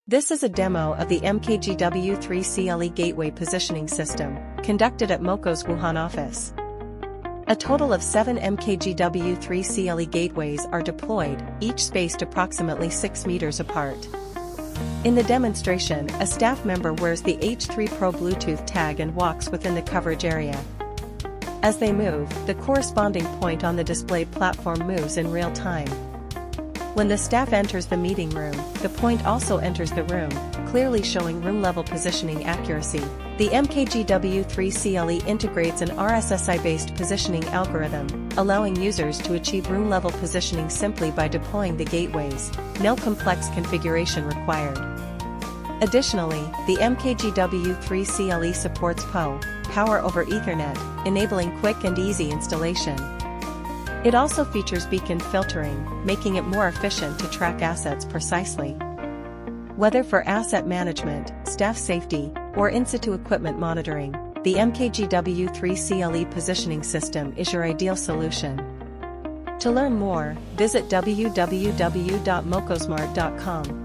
This is a demo of the MKGW3-CLE Gateway positioning system, conducted at MOKO's Wuhan office. A total of 7 MKGW3-CLE gateways are deployed, each spaced approximately 6 meters apart. In the demonstration, a staff member wears the H3 Pro Bluetooth tag and walks within the coverage area. As they move, the corresponding point on the displayed platform moves in real time. When the staff enters the meeting room, the point also enters the room, clearly showing room-level positioning accuracy. The MKGW3-CLE integrates an RSSI-based positioning algorithm, allowing users to achieve room-level positioning simply by deploying the gateways. No complex configuration required. Additionally, the MKGW3-CLE supports PoE, Power over Ethernet, enabling quick and easy installation. It also features beacon filtering, making it more efficient to track assets precisely. Whether for asset management, staff safety, or in-situ equipment monitoring, the MKGW3-CLE positioning system is your ideal solution. To learn more, visit www.mokosmart.com.